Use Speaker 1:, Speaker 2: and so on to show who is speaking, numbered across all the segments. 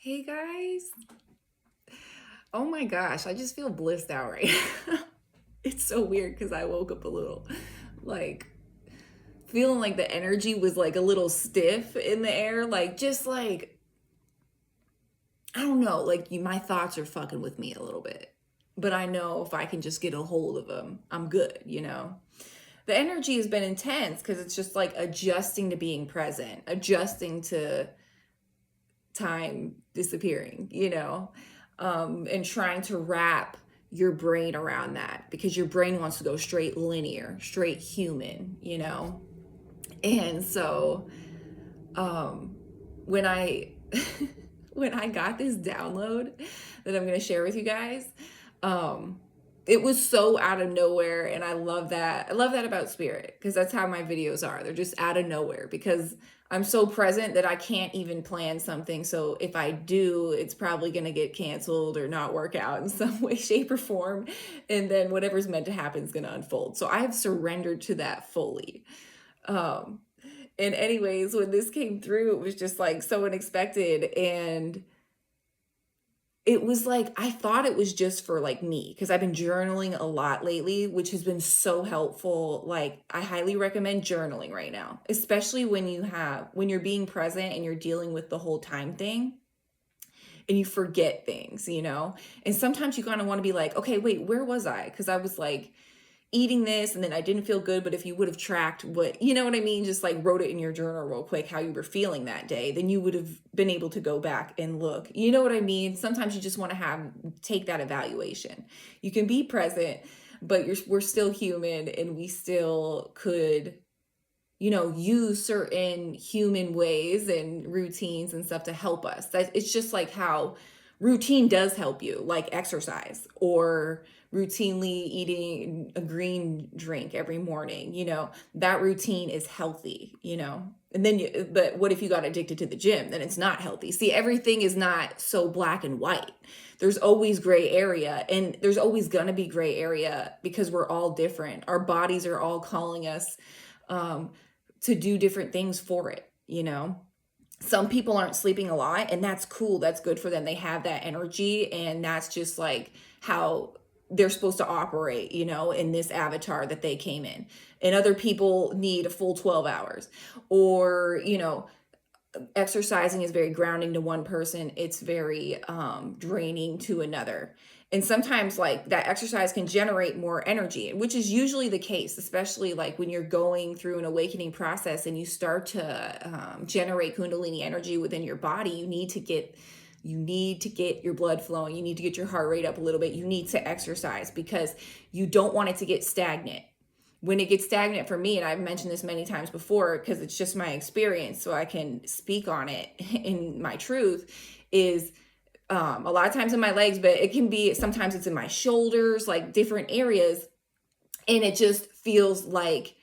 Speaker 1: Hey guys. Oh my gosh, I just feel blissed out right now. It's so weird because I woke up a little like feeling like the energy was like a little stiff in the air, like just like I don't know, like my thoughts are fucking with me a little bit. But I know if I can just get a hold of them, I'm good. The energy has been intense because it's just like adjusting to being present, adjusting to time disappearing, and trying to wrap your brain around that because your brain wants to go straight linear, straight human. And so, um, when I when I got this download that I'm going to share with you guys, um, it was so out of nowhere, and I love that. I love that about spirit because that's how my videos are. They're just out of nowhere because I'm so present that I can't even plan something. So if I do, it's probably going to get canceled or not work out in some way, shape, or form. And then whatever's meant to happen is going to unfold. So I have surrendered to that fully. Um, and anyways, when this came through, it was just like so unexpected. And it was like I thought it was just for like me because I've been journaling a lot lately, which has been so helpful. Like I highly recommend journaling right now, especially when you're being present and you're dealing with the whole time thing and you forget things. And sometimes you kind of want to be like, okay, wait, where was I? Because I was like eating this and then I didn't feel good. But if you would have tracked you know what I mean? Just like wrote it in your journal real quick, how you were feeling that day, then you would have been able to go back and look. You know what I mean? Sometimes you just want to take that evaluation. You can be present, but we're still human and we still could use certain human ways and routines and stuff to help us. It's just like how routine does help you, like exercise or routinely eating a green drink every morning. That routine is healthy. And then but what if you got addicted to the gym? Then it's not healthy. See, everything is not so black and white. There's always gray area, and there's always gonna be gray area because we're all different. Our bodies are all calling us um, to do different things for it. Some people aren't sleeping a lot, and that's cool. That's good for them. They have that energy, and that's just like how they're supposed to operate, in this avatar that they came in. And other people need a full 12 hours. Or, exercising is very grounding to one person, it's very draining to another. And sometimes like that exercise can generate more energy, which is usually the case, especially like when you're going through an awakening process and you start to generate kundalini energy within your body. You need to get your blood flowing, you need to get your heart rate up a little bit, you need to exercise because you don't want it to get stagnant. When it gets stagnant for me, and I've mentioned this many times before because it's just my experience, so I can speak on it in my truth, is a lot of times in my legs, but it can be sometimes it's in my shoulders, like different areas. And it just feels like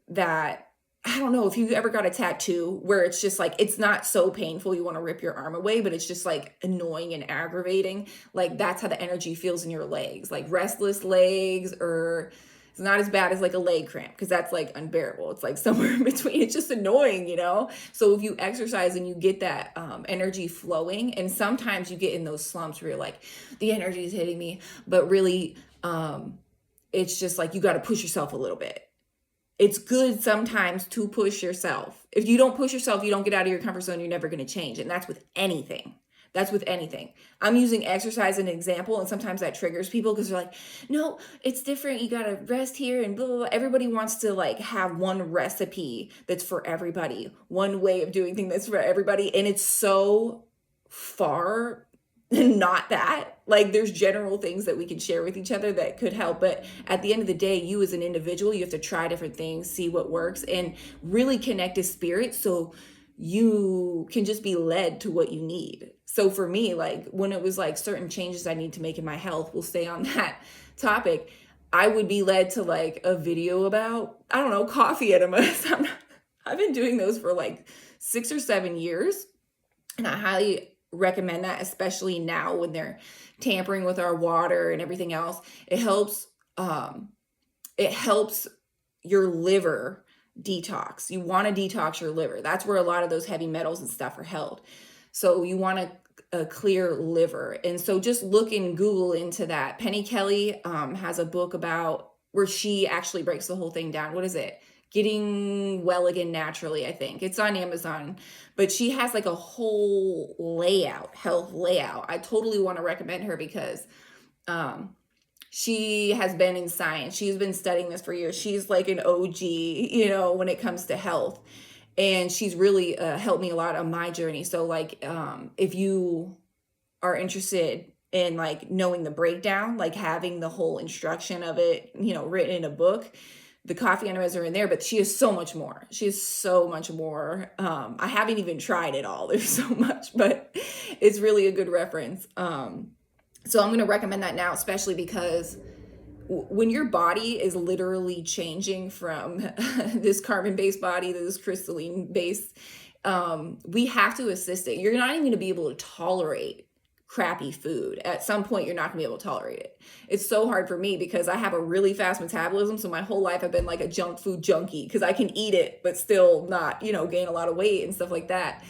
Speaker 1: that. I don't know if you ever got a tattoo where it's just like, it's not so painful, you want to rip your arm away, but it's just like annoying and aggravating. Like that's how the energy feels in your legs, like restless legs, or it's not as bad as like a leg cramp because that's like unbearable. It's like somewhere in between. It's just annoying. So if you exercise and you get that energy flowing, and sometimes you get in those slumps where you're like, the energy is hitting me, but really, it's just like you got to push yourself a little bit. It's good sometimes to push yourself. If you don't push yourself, you don't get out of your comfort zone, you're never going to change. And that's with anything. That's with anything. I'm using exercise as an example, and sometimes that triggers people because they're like, no, it's different. You got to rest here and blah, blah, blah. Everybody wants to like have one recipe that's for everybody, one way of doing things that's for everybody. And it's so far not that. Like there's general things that we can share with each other that could help, but at the end of the day, you as an individual, you have to try different things, see what works, and really connect to spirit so you can just be led to what you need. So for me, like when it was like certain changes I need to make in my health, we'll stay on that topic, I would be led to like a video about, I don't know, coffee enemas. I've been doing those for like 6 or 7 years, and I highly recommend that, especially now when they're tampering with our water and everything else. It helps your liver detox. You want to detox your liver. That's where a lot of those heavy metals and stuff are held. So you want to a clear liver. And so just look in Google into that. Penny Kelly has a book about where she actually breaks the whole thing down. What is it? Getting Well Again Naturally, I think. It's on Amazon. But she has like a whole layout, health layout. I totally want to recommend her because she has been in science. She's been studying this for years. She's like an OG, when it comes to health. And she's really helped me a lot on my journey. So like, if you are interested in like knowing the breakdown, like having the whole instruction of it, written in a book, the coffee enemas are in there, but she has so much more. She has so much more. I haven't even tried it all. There's so much, but it's really a good reference. So I'm going to recommend that now, especially because when your body is literally changing from this carbon-based body to this crystalline-based, we have to assist it. You're not even going to be able to tolerate crappy food. At some point, you're not going to be able to tolerate it. It's so hard for me because I have a really fast metabolism. So my whole life I've been like a junk food junkie because I can eat it, but still not, gain a lot of weight and stuff like that.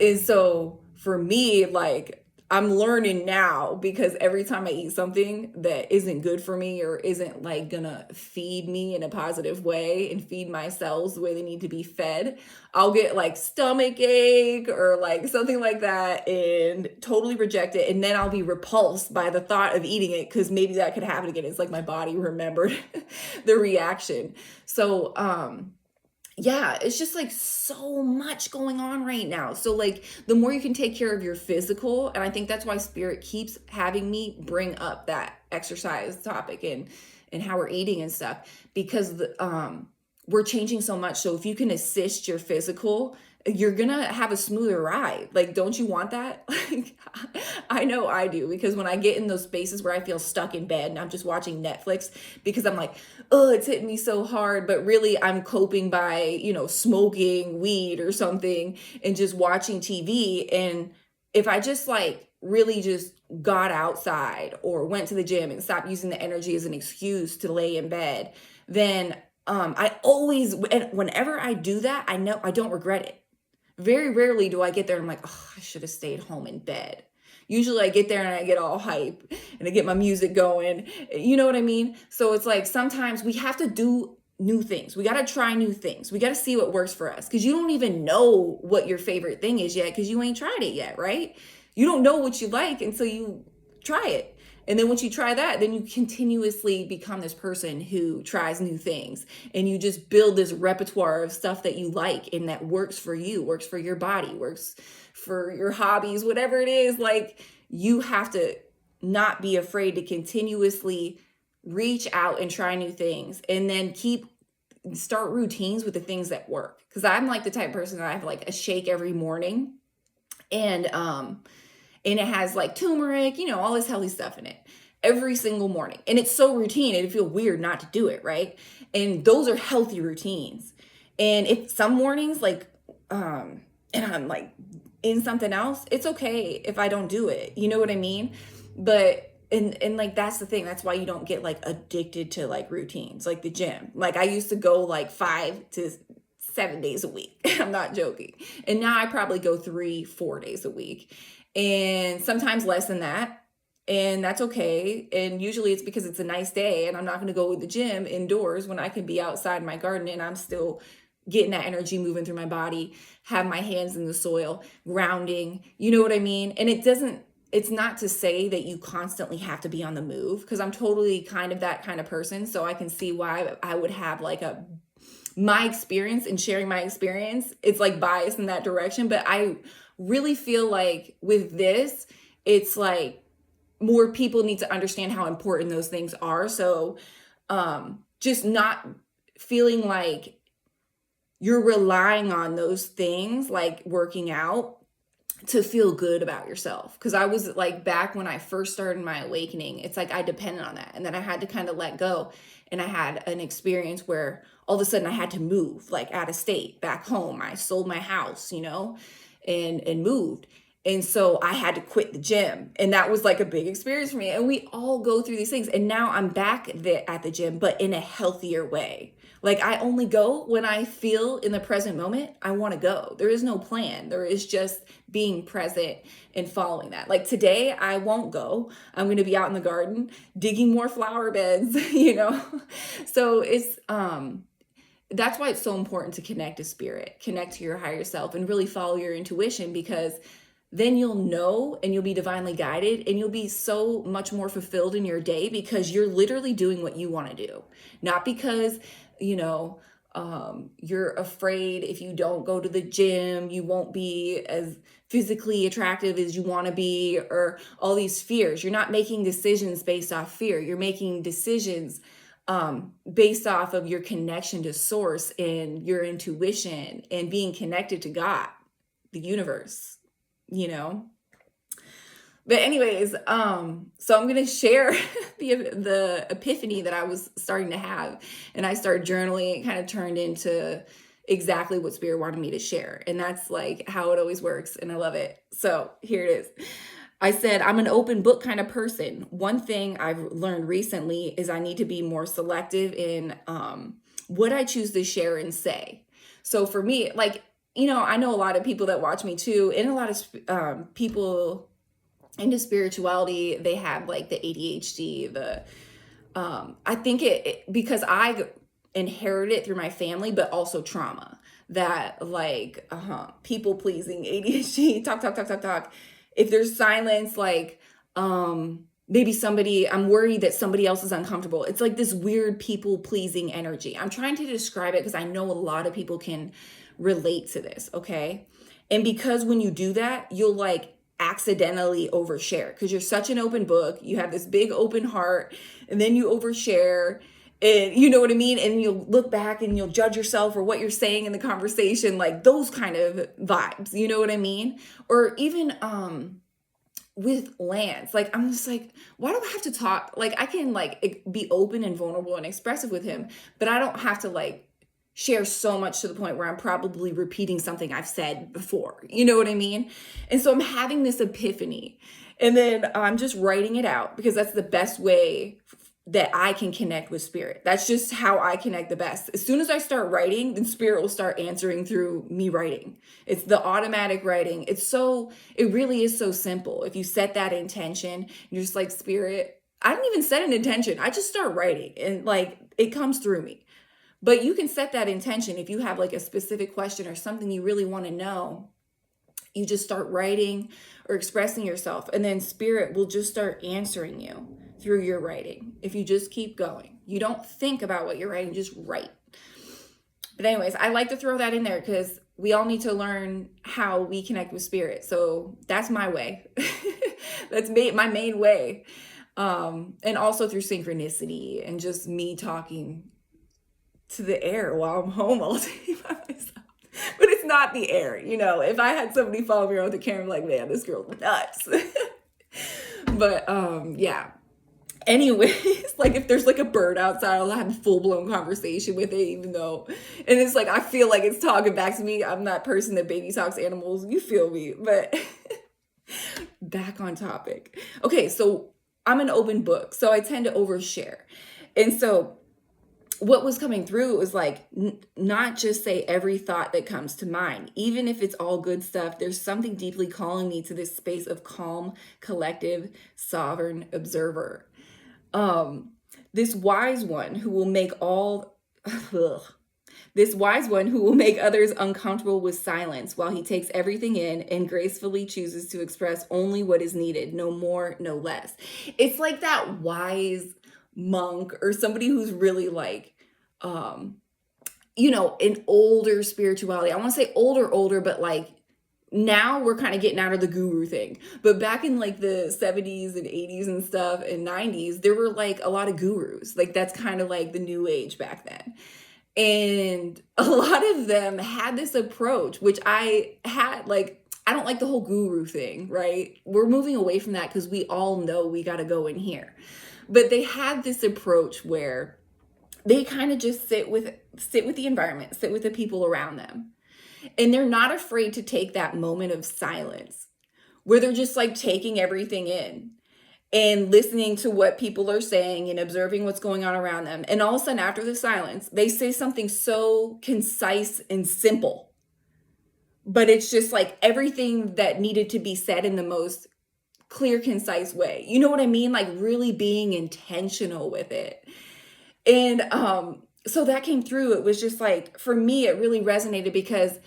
Speaker 1: And so for me, like, I'm learning now because every time I eat something that isn't good for me or isn't like gonna feed me in a positive way and feed my cells the way they need to be fed, I'll get like stomach ache or like something like that and totally reject it. And then I'll be repulsed by the thought of eating it because maybe that could happen again. It's like my body remembered the reaction. So, yeah, it's just like so much going on right now. So like the more you can take care of your physical, and I think that's why spirit keeps having me bring up that exercise topic and how we're eating and stuff, because we're changing so much. So if you can assist your physical, you're gonna have a smoother ride. Like, don't you want that? Like, I know I do, because when I get in those spaces where I feel stuck in bed and I'm just watching Netflix because I'm like, oh, it's hitting me so hard, but really I'm coping by, smoking weed or something and just watching TV. And if I just like really just got outside or went to the gym and stopped using the energy as an excuse to lay in bed, then I always, and whenever I do that, I know I don't regret it. Very rarely do I get there and I'm like, oh, I should have stayed home in bed. Usually I get there and I get all hype and I get my music going. You know what I mean? So it's like sometimes we have to do new things. We got to try new things. We got to see what works for us, because you don't even know what your favorite thing is yet because you ain't tried it yet, right? You don't know what you like until you try it. And then once you try that, then you continuously become this person who tries new things, and you just build this repertoire of stuff that you like and that works for you, works for your body, works for your hobbies, whatever it is. Like, you have to not be afraid to continuously reach out and try new things, and then start routines with the things that work. Because I'm like the type of person that I have like a shake every morning, and it has like turmeric, all this healthy stuff in it every single morning. And it's so routine, it'd feel weird not to do it, right? And those are healthy routines. And if some mornings like, and I'm like in something else, it's okay if I don't do it. You know what I mean? But, and like, that's the thing. That's why you don't get like addicted to like routines, like the gym. Like, I used to go like 5 to 7 days a week. I'm not joking. And now I probably go 3-4 days a week, and sometimes less than that. And that's okay. And usually it's because it's a nice day and I'm not going to go to the gym indoors when I can be outside my garden and I'm still getting that energy moving through my body, have my hands in the soil, grounding, you know what I mean? And it's not to say that you constantly have to be on the move, because I'm totally kind of that kind of person. So I can see why I would have like my experience and sharing my experience, it's like biased in that direction. But I really feel like with this, it's like more people need to understand how important those things are. So just not feeling like you're relying on those things, like working out, to feel good about yourself. Because I was like, back when I first started my awakening, it's like I depended on that, and then I had to kind of let go. And I had an experience where all of a sudden I had to move, like out of state, back home. I sold my house, and moved. And so I had to quit the gym. And that was like a big experience for me. And we all go through these things. And now I'm back at the gym, but in a healthier way. Like I only go when I feel in the present moment, I want to go. There is no plan. There is just being present and following that. Like today, I won't go. I'm going to be out in the garden digging more flower beds, you know? So that's why it's so important to connect to spirit, connect to your higher self, and really follow your intuition, because then you'll know and you'll be divinely guided and you'll be so much more fulfilled in your day, because you're literally doing what you want to do. Not because, you know, you're afraid if you don't go to the gym, you won't be as physically attractive as you want to be, or all these fears. You're not making decisions based off fear. You're making decisions based off of your connection to source and your intuition and being connected to God, the universe, you know. But anyways, so I'm gonna share the epiphany that I was starting to have, and I started journaling. It kind of turned into exactly what spirit wanted me to share, and that's like how it always works, and I love it. So here it is. I said, I'm an open book kind of person. One thing I've learned recently is I need to be more selective in what I choose to share and say. So for me, like, you know, I know a lot of people that watch me too, and a lot of people into spirituality, they have like the ADHD, I think because I inherited it through my family, but also trauma, that like people pleasing, ADHD, talk. If there's silence, like maybe I'm worried that somebody else is uncomfortable. It's like this weird people pleasing energy. I'm trying to describe it because I know a lot of people can relate to this, okay? And because when you do that, you'll like accidentally overshare because you're such an open book. You have this big open heart, and then you overshare. And you know what I mean? And you'll look back and you'll judge yourself for what you're saying in the conversation, like those kind of vibes. You know what I mean? Or even with Lance, like I'm just like, why do I have to talk? Like I can like be open and vulnerable and expressive with him, but I don't have to like share so much to the point where I'm probably repeating something I've said before. You know what I mean? And so I'm having this epiphany, and then I'm just writing it out because that's the best way that I can connect with spirit. That's just how I connect the best. As soon as I start writing, then spirit will start answering through me writing. It's the automatic writing. It really is so simple. If you set that intention, you're just like, spirit, I didn't even set an intention. I just start writing and like it comes through me. But you can set that intention if you have like a specific question or something you really want to know. You just start writing or expressing yourself, and then spirit will just start answering you through your writing. If you just keep going, you don't think about what you're writing, just write. But anyways, I like to throw that in there because we all need to learn how we connect with spirit. So that's my way. That's my main way. And also through synchronicity and just me talking to the air while I'm home all day by myself. But it's not the air, you know. If I had somebody follow me around with the camera, I'm like, man, this girl's nuts. But yeah. Anyways, like if there's like a bird outside, I'll have a full-blown conversation with it, even though, and it's like I feel like it's talking back to me. I'm that person that baby talks animals. You feel me? But back on topic. Okay, so I'm an open book, so I tend to overshare. And so what was coming through was like, not just say every thought that comes to mind, even if it's all good stuff. There's something deeply calling me to this space of calm, collective, sovereign observer. This wise one who will make this wise one who will make others uncomfortable with silence while he takes everything in and gracefully chooses to express only what is needed, no more, no less. It's like that wise monk or somebody who's really like, you know, an older spirituality. I want to say older, but like now we're kind of getting out of the guru thing. But back in like the 70s and 80s and stuff and 90s, there were like a lot of gurus. Like that's kind of like the new age back then. And a lot of them had this approach, which I had like, I don't like the whole guru thing, right? We're moving away from that because we all know we got to go in here. But they had this approach where they kind of just sit with the environment, sit with the people around them. And they're not afraid to take that moment of silence where they're just like taking everything in and listening to what people are saying and observing what's going on around them. And all of a sudden, after the silence, they say something so concise and simple, but it's just like everything that needed to be said in the most clear, concise way. You know what I mean? Like really being intentional with it. And so that came through. It was just like, for me, it really resonated because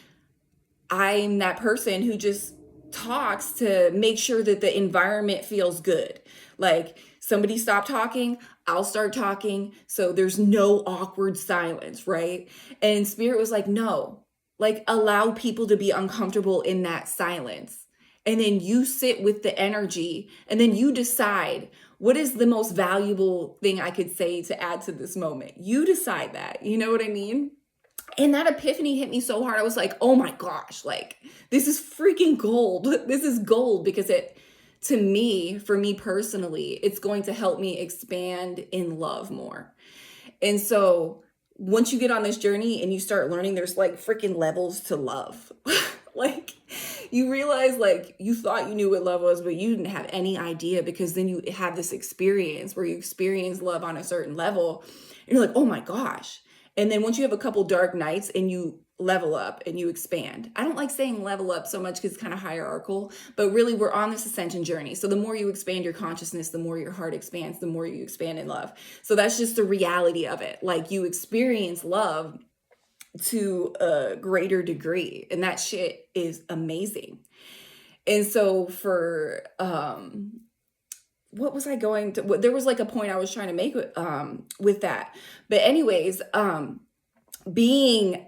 Speaker 1: I'm that person who just talks to make sure that the environment feels good. Like somebody stop talking, I'll start talking. So there's no awkward silence, right? And Spirit was like, no, like allow people to be uncomfortable in that silence. And then you sit with the energy and then you decide what is the most valuable thing I could say to add to this moment. You decide that. You know what I mean? And that epiphany hit me so hard. I was like, oh my gosh, like this is freaking gold. This is gold because it, to me, for me personally, it's going to help me expand in love more. And so once you get on this journey and you start learning, there's like freaking levels to love. Like you realize like you thought you knew what love was, but you didn't have any idea because then you have this experience where you experience love on a certain level. And you're like, oh my gosh. And then once you have a couple dark nights and you level up and you expand. I don't like saying level up so much because it's kind of hierarchical, but really we're on this ascension journey. So the more you expand your consciousness, the more your heart expands, the more you expand in love. So that's just the reality of it. Like you experience love to a greater degree, and that shit is amazing. And so for what was I going to, there was like a point I was trying to make with that. But anyways, being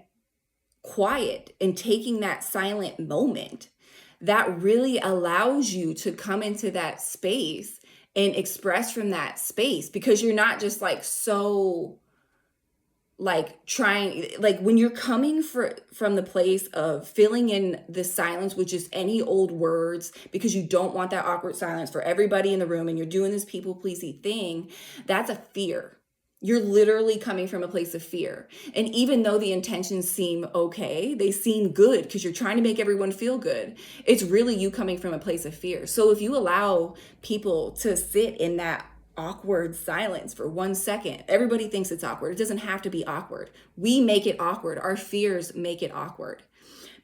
Speaker 1: quiet and taking that silent moment, that really allows you to come into that space and express from that space, because you're not just like so like trying, like when you're coming from the place of filling in the silence with just any old words because you don't want that awkward silence for everybody in the room and you're doing this people pleasing thing, that's a fear. You're literally coming from a place of fear. And even though the intentions seem okay, they seem good because you're trying to make everyone feel good, it's really you coming from a place of fear. So if you allow people to sit in that awkward silence for 1 second, everybody thinks it's awkward. It doesn't have to be awkward. We make it awkward. Our fears make it awkward.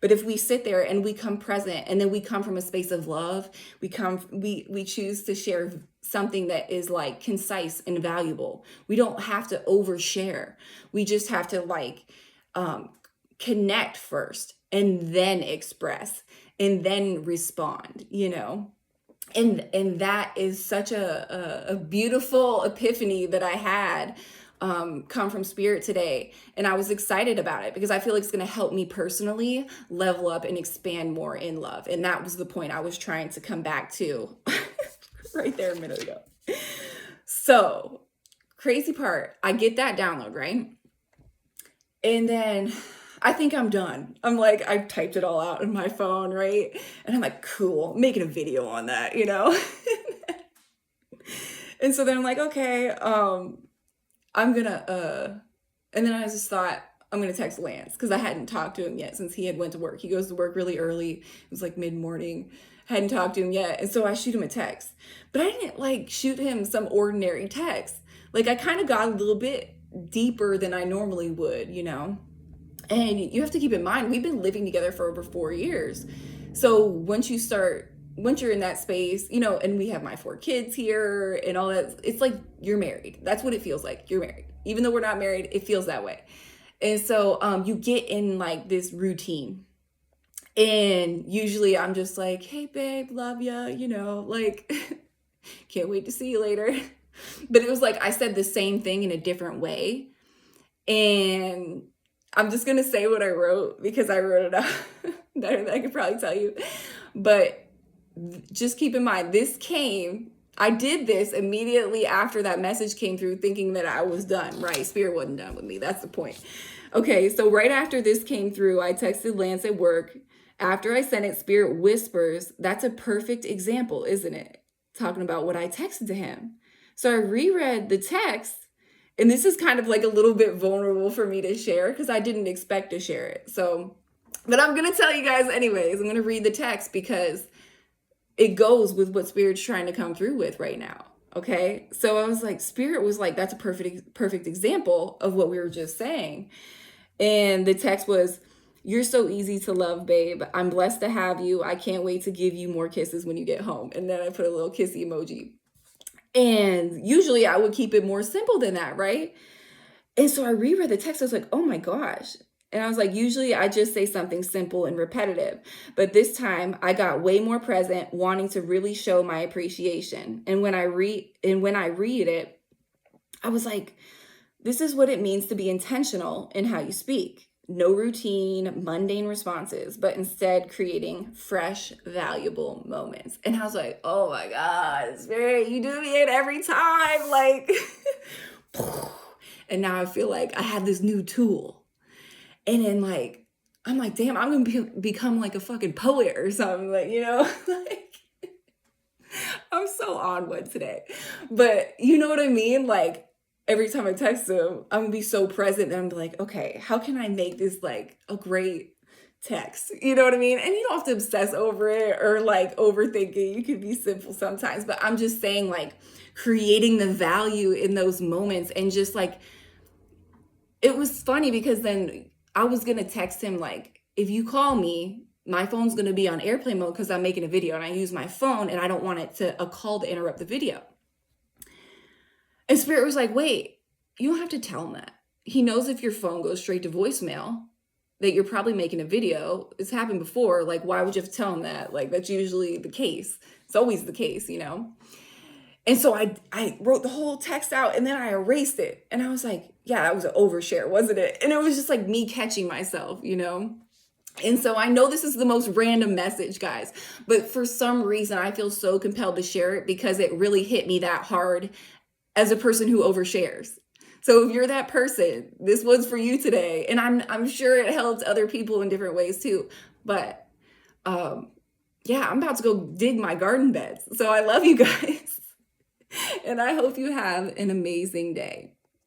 Speaker 1: But if we sit there and we come present and then we come from a space of love, we choose to share something that is like concise and valuable. We don't have to overshare. We just have to like connect first and then express and then respond, you know? And that is such a beautiful epiphany that I had come from Spirit today. And I was excited about it because I feel like it's going to help me personally level up and expand more in love. And that was the point I was trying to come back to right there a minute ago. So crazy part, I get that download, right? And then I think I'm done. I'm like, I typed it all out in my phone, right? And I'm like, cool, I'm making a video on that, you know? And so then I'm like, okay, I'm gonna, and then I just thought, I'm gonna text Lance because I hadn't talked to him yet since he had went to work. He goes to work really early. It was like mid-morning. Hadn't talked to him yet. And so I shoot him a text. But I didn't like shoot him some ordinary text. Like I kind of got a little bit deeper than I normally would, you know? And you have to keep in mind, we've been living together for over 4 years. So once you're in that space, you know, and we have my 4 kids here and all that, it's like you're married. That's what it feels like. You're married. Even though we're not married, it feels that way. And so you get in like this routine. And usually I'm just like, hey, babe, love ya, you know, like, can't wait to see you later. But it was like I said the same thing in a different way. And I'm just going to say what I wrote because I wrote it out better than I could probably tell you. But just keep in mind, I did this immediately after that message came through thinking that I was done, right? Spirit wasn't done with me. That's the point. Okay, so right after this came through, I texted Lance at work. After I sent it, Spirit whispers, that's a perfect example, isn't it? Talking about what I texted to him. So I reread the text. And this is kind of like a little bit vulnerable for me to share because I didn't expect to share it. So, but I'm going to tell you guys anyways. I'm going to read the text because it goes with what Spirit's trying to come through with right now. Okay. So I was like, Spirit was like, that's a perfect example of what we were just saying. And the text was, "You're so easy to love, babe. I'm blessed to have you. I can't wait to give you more kisses when you get home." And then I put a little kissy emoji. And usually I would keep it more simple than that, right? And so I reread the text. I was like, oh my gosh. And I was like, usually I just say something simple and repetitive. But this time I got way more present, wanting to really show my appreciation. And when I read it, I was like, this is what it means to be intentional in how you speak. No routine, mundane responses, but instead creating fresh, valuable moments. And I was like, oh my God, Spirit, you do me it every time. Like, and now I feel like I have this new tool. And then like, I'm like, damn, I'm gonna become like a fucking poet or something. Like, like I'm so on one today. But you know what I mean? Like, every time I text him, I'm gonna be so present and I'm like, okay, how can I make this like a great text? You know what I mean? And you don't have to obsess over it or like overthink it. You can be simple sometimes, but I'm just saying, like, creating the value in those moments. And just like, it was funny because then I was gonna text him, like, if you call me, my phone's gonna be on airplane mode because I'm making a video and I use my phone and I don't want a call to interrupt the video. And Spirit was like, wait, you don't have to tell him that. He knows if your phone goes straight to voicemail that you're probably making a video. It's happened before. Like, why would you have to tell him that? Like, that's usually the case. It's always the case, And so I wrote the whole text out and then I erased it. And I was like, yeah, that was an overshare, wasn't it? And it was just like me catching myself, And so I know this is the most random message, guys, but for some reason I feel so compelled to share it because it really hit me that hard as a person who overshares. So if you're that person, this one's for you today. And I'm sure it helps other people in different ways too. But yeah, I'm about to go dig my garden beds. So I love you guys. And I hope you have an amazing day.